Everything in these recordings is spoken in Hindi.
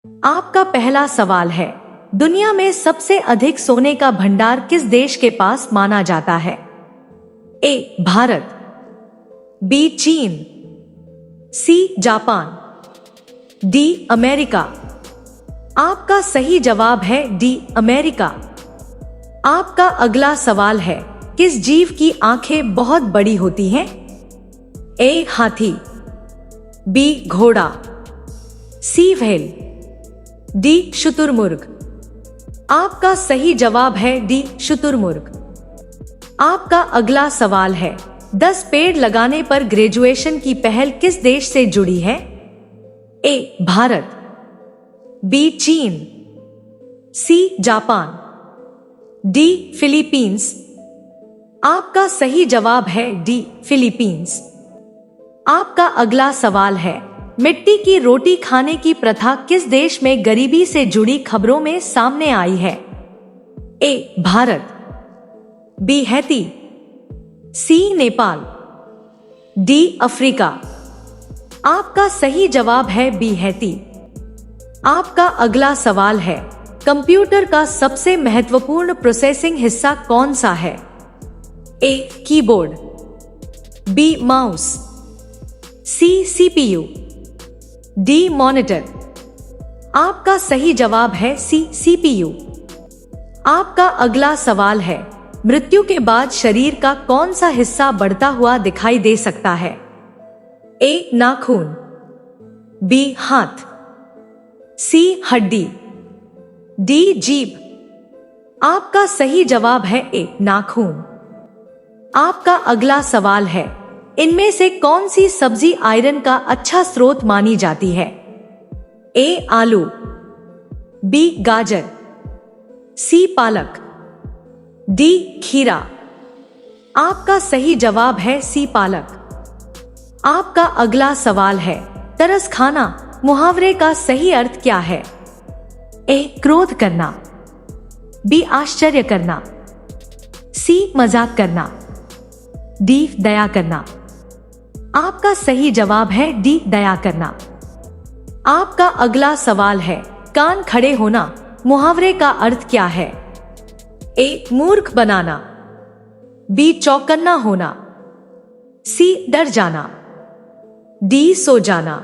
आपका पहला सवाल है, दुनिया में सबसे अधिक सोने का भंडार किस देश के पास माना जाता है? ए भारत, बी चीन, सी जापान, डी अमेरिका। आपका सही जवाब है डी अमेरिका। आपका अगला सवाल है, किस जीव की आंखें बहुत बड़ी होती हैं? ए हाथी, बी घोड़ा, सी व्हेल, डी शुतुरमुर्ग। आपका सही जवाब है डी शुतुरमुर्ग। आपका अगला सवाल है, 10 पेड़ लगाने पर ग्रेजुएशन की पहल किस देश से जुड़ी है? ए भारत, बी चीन, सी जापान, डी फिलीपींस। आपका सही जवाब है डी फिलीपींस। आपका अगला सवाल है, मिट्टी की रोटी खाने की प्रथा किस देश में गरीबी से जुड़ी खबरों में सामने आई है? ए भारत, बी हैती, सी नेपाल, डी अफ्रीका। आपका सही जवाब है बी हैती। आपका अगला सवाल है, कंप्यूटर का सबसे महत्वपूर्ण प्रोसेसिंग हिस्सा कौन सा है? A keyboard, B mouse, C CPU, D monitor. आपका सही जवाब है सी सीपीयू। आपका अगला सवाल है, मृत्यु के बाद शरीर का कौन सा हिस्सा बढ़ता हुआ दिखाई दे सकता है? ए नाखून, बी हाथ, सी हड्डी, डी जीभ। आपका सही जवाब है ए नाखून। आपका अगला सवाल है, इनमें से कौन सी सब्जी आयरन का अच्छा स्रोत मानी जाती है? ए आलू, बी गाजर, सी पालक, डी खीरा। आपका सही जवाब है सी पालक। आपका अगला सवाल है, तरस खाना मुहावरे का सही अर्थ क्या है? ए क्रोध करना, बी आश्चर्य करना, सी मजाक करना, डी दया करना। आपका सही जवाब है डी दया करना। आपका अगला सवाल है, कान खड़े होना मुहावरे का अर्थ क्या है? ए मूर्ख बनाना, बी चौकन्ना होना, सी डर जाना, डी सो जाना।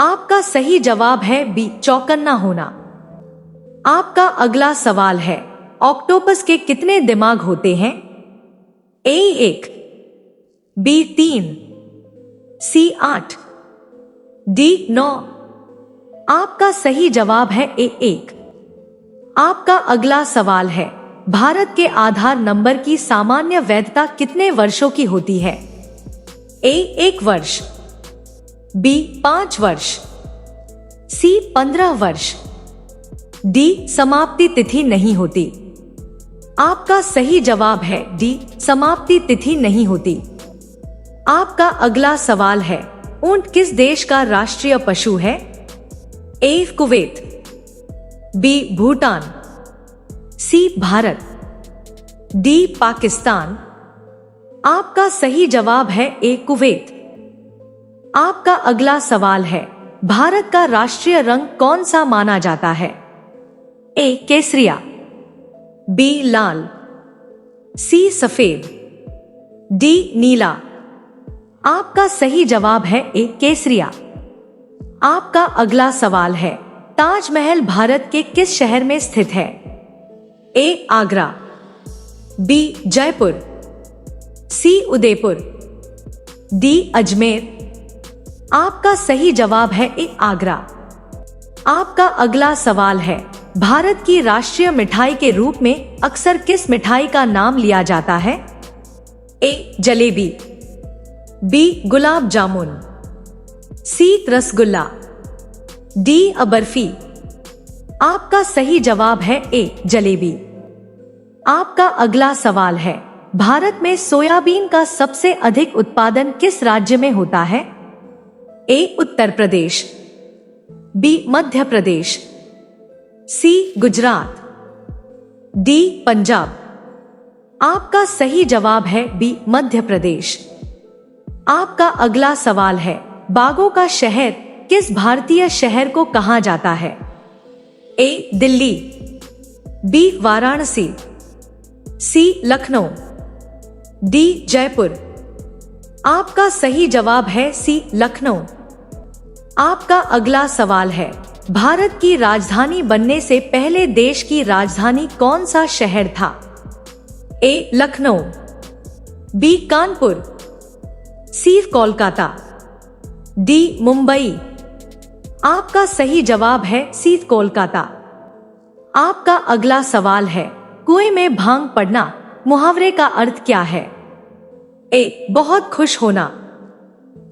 आपका सही जवाब है बी चौकन्ना होना। आपका अगला सवाल है, ऑक्टोपस के कितने दिमाग होते हैं? ए 1, बी 3, सी 8, डी 9। आपका सही जवाब है ए 1। आपका अगला सवाल है, भारत के आधार नंबर की सामान्य वैधता कितने वर्षों की होती है? ए 1 वर्ष, बी 5 वर्ष, सी 15 वर्ष, डी समाप्ति तिथि नहीं होती। आपका सही जवाब है डी समाप्ति तिथि नहीं होती। आपका अगला सवाल है, ऊंट किस देश का राष्ट्रीय पशु है? ए कुवैत, बी भूटान, सी भारत, डी पाकिस्तान। आपका सही जवाब है ए कुवैत। आपका अगला सवाल है, भारत का राष्ट्रीय रंग कौन सा माना जाता है? ए केसरिया, बी लाल, सी सफेद, डी नीला। आपका सही जवाब है ए केसरिया। आपका अगला सवाल है, ताजमहल भारत के किस शहर में स्थित है? ए आगरा, बी जयपुर, सी उदयपुर, डी अजमेर। आपका सही जवाब है ए आगरा। आपका अगला सवाल है, भारत की राष्ट्रीय मिठाई के रूप में अक्सर किस मिठाई का नाम लिया जाता है? ए जलेबी, बी गुलाब जामुन, सी रसगुल्ला, डी बर्फी। आपका सही जवाब है ए जलेबी। आपका अगला सवाल है, भारत में सोयाबीन का सबसे अधिक उत्पादन किस राज्य में होता है? ए उत्तर प्रदेश, बी मध्य प्रदेश, सी गुजरात, डी पंजाब। आपका सही जवाब है बी मध्य प्रदेश। आपका अगला सवाल है, बागों का शहर किस भारतीय शहर को कहा जाता है? ए. दिल्ली, बी. वाराणसी, सी. लखनऊ, डी. जयपुर। आपका सही जवाब है सी. लखनऊ। आपका अगला सवाल है, भारत की राजधानी बनने से पहले देश की राजधानी कौन सा शहर था? ए. लखनऊ, बी. कानपुर, सी. कोलकाता, डी. मुंबई। आपका सही जवाब है सी. कोलकाता। आपका अगला सवाल है, कुएं में भांग पड़ना मुहावरे का अर्थ क्या है? ए. बहुत खुश होना,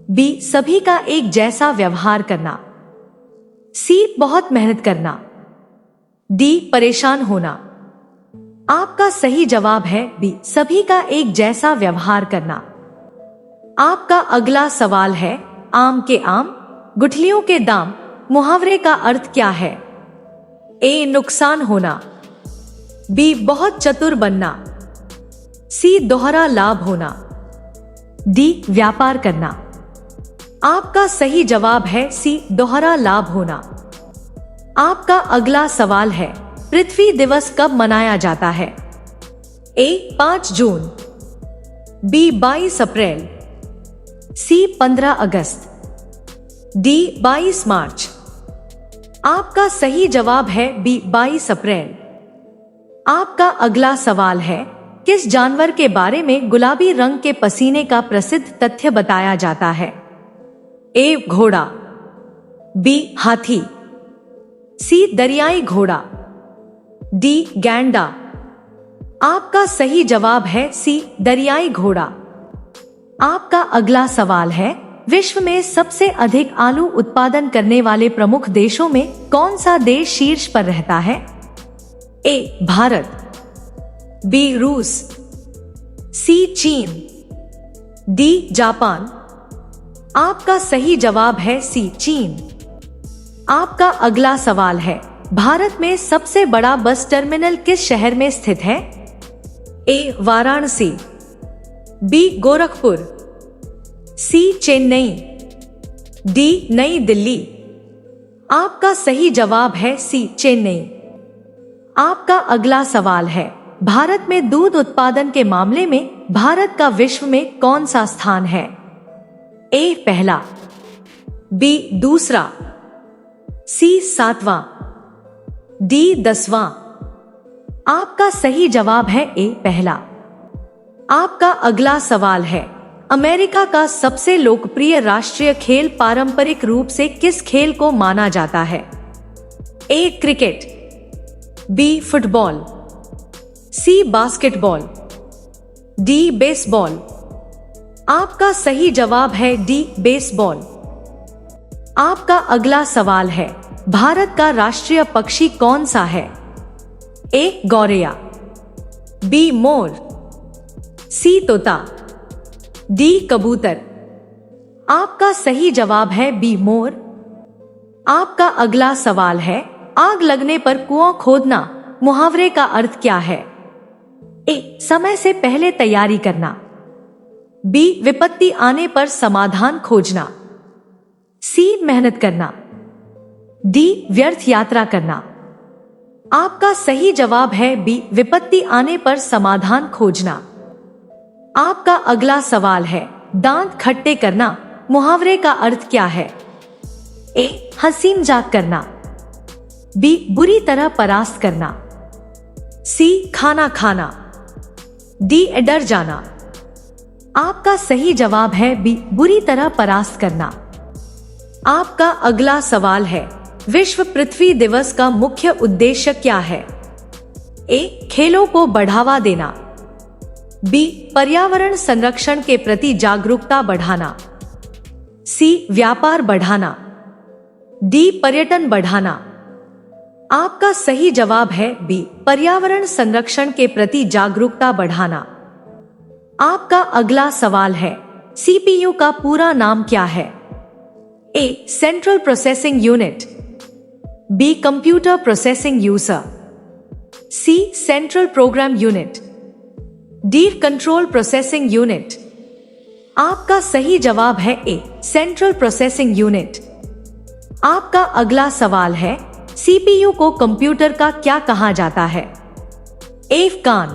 बी. सभी का एक जैसा व्यवहार करना, सी. बहुत मेहनत करना, डी. परेशान होना। आपका सही जवाब है बी. सभी का एक जैसा व्यवहार करना। आपका अगला सवाल है, आम के आम गुठलियों के दाम मुहावरे का अर्थ क्या है? ए. नुकसान होना, बी. बहुत चतुर बनना, सी. दोहरा लाभ होना, डी. व्यापार करना। आपका सही जवाब है सी. दोहरा लाभ होना। आपका अगला सवाल है, पृथ्वी दिवस कब मनाया जाता है? ए. 5 जून, बी. 22 अप्रैल, सी. 15 अगस्त, डी. 22 मार्च। आपका सही जवाब है बी. 22 अप्रैल। आपका अगला सवाल है, किस जानवर के बारे में गुलाबी रंग के पसीने का प्रसिद्ध तथ्य बताया जाता है? ए. घोड़ा, बी. हाथी, सी. दरियाई घोड़ा, डी. गैंडा। आपका सही जवाब है सी. दरियाई घोड़ा। आपका अगला सवाल है, विश्व में सबसे अधिक आलू उत्पादन करने वाले प्रमुख देशों में कौन सा देश शीर्ष पर रहता है? ए. भारत, बी. रूस, सी. चीन, डी. जापान। आपका सही जवाब है सी. चीन। आपका अगला सवाल है, भारत में सबसे बड़ा बस टर्मिनल किस शहर में स्थित है? ए. वाराणसी, बी. गोरखपुर, सी. चेन्नई, डी. नई दिल्ली। आपका सही जवाब है सी. चेन्नई। आपका अगला सवाल है, भारत में दूध उत्पादन के मामले में भारत का विश्व में कौन सा स्थान है? ए. पहला, बी. दूसरा, सी. 7वां, डी. 10वां। आपका सही जवाब है ए. पहला। आपका अगला सवाल है, अमेरिका का सबसे लोकप्रिय राष्ट्रीय खेल पारंपरिक रूप से किस खेल को माना जाता है? A. Cricket, B. Football, C. Basketball, D. Baseball. आपका सही जवाब है डी. बेसबॉल। आपका अगला सवाल है, भारत का राष्ट्रीय पक्षी कौन सा है? ए. गौरैया, बी. मोर, सी. तोता, डी. कबूतर। आपका सही जवाब है बी. मोर। आपका अगला सवाल है, आग लगने पर कुआं खोदना मुहावरे का अर्थ क्या है? ए. समय से पहले तैयारी करना, बी. विपत्ति आने पर समाधान खोजना, सी. मेहनत करना, डी. व्यर्थ यात्रा करना। आपका सही जवाब है बी. विपत्ति आने पर समाधान खोजना। आपका अगला सवाल है, दांत खट्टे करना मुहावरे का अर्थ क्या है? ए. हंसी मजाक करना, बी. बुरी तरह परास्त करना, सी. खाना खाना, डी. डर जाना। आपका सही जवाब है बी. बुरी तरह परास्त करना। आपका अगला सवाल है, विश्व पृथ्वी दिवस का मुख्य उद्देश्य क्या है? ए. खेलों को बढ़ावा देना, बी. पर्यावरण संरक्षण के प्रति जागरूकता बढ़ाना, सी. व्यापार बढ़ाना, डी. पर्यटन बढ़ाना। आपका सही जवाब है बी. पर्यावरण संरक्षण के प्रति जागरूकता बढ़ाना। आपका अगला सवाल है, सीपीयू का पूरा नाम क्या है? A. Central processing unit, B. Computer processing user, C. Central program unit, D. Control processing unit. आपका सही जवाब है ए. Central processing unit. आपका अगला सवाल है, सीपीयू को कंप्यूटर का क्या कहा जाता है? ए कान,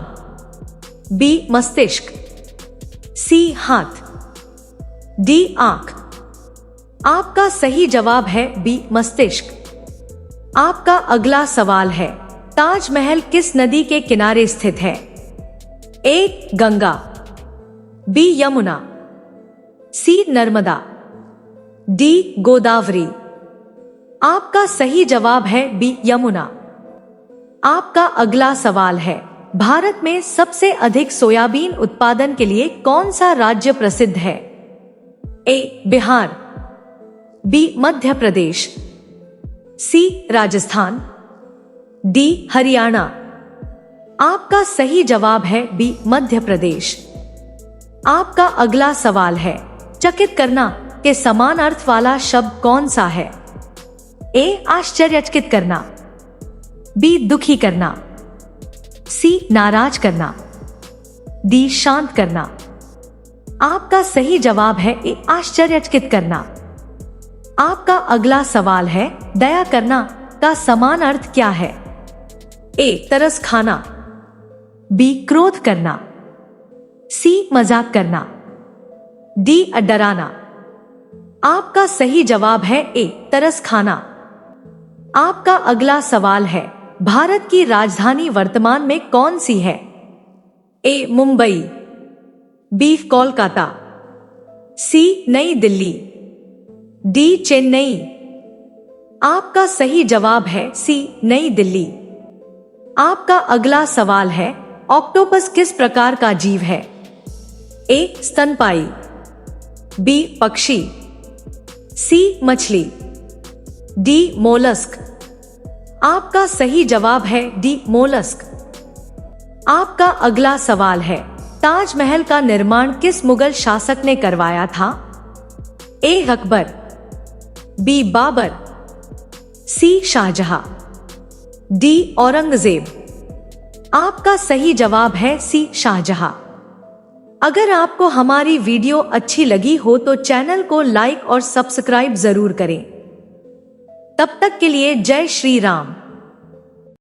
बी मस्तिष्क, सी हाथ, डी आंख। आपका सही जवाब है बी मस्तिष्क। आपका अगला सवाल है, ताजमहल किस नदी के किनारे स्थित है? ए गंगा, बी यमुना, सी नर्मदा, डी गोदावरी। आपका सही जवाब है बी यमुना। आपका अगला सवाल है, भारत में सबसे अधिक सोयाबीन उत्पादन के लिए कौन सा राज्य प्रसिद्ध है? ए बिहार, बी मध्य प्रदेश, सी राजस्थान, डी हरियाणा। आपका सही जवाब है बी मध्य प्रदेश। आपका अगला सवाल है, चकित करना के समान अर्थ वाला शब्द कौन सा है? ए आश्चर्यचकित करना, बी दुखी करना, सी नाराज करना, डी शांत करना। आपका सही जवाब है ए आश्चर्यचकित करना। आपका अगला सवाल है, दया करना का समान अर्थ क्या है? ए तरस खाना, बी क्रोध करना, सी मजाक करना, डी डराना। आपका सही जवाब है ए तरस खाना। आपका अगला सवाल है, भारत की राजधानी वर्तमान में कौन सी है? ए मुंबई, बी कोलकाता, सी नई दिल्ली, डी चेन्नई। आपका सही जवाब है सी नई दिल्ली। आपका अगला सवाल है, ऑक्टोपस किस प्रकार का जीव है? ए स्तनपायी, बी पक्षी, सी मछली, डी मोलस्क। आपका सही जवाब है डी मोलस्क। आपका अगला सवाल है, ताजमहल का निर्माण किस मुगल शासक ने करवाया था? ए अकबर, बी बाबर, सी शाहजहां, डी औरंगजेब। आपका सही जवाब है सी शाहजहां। अगर आपको हमारी वीडियो अच्छी लगी हो तो चैनल को लाइक और सब्सक्राइब जरूर करें। तब तक के लिए जय श्री राम।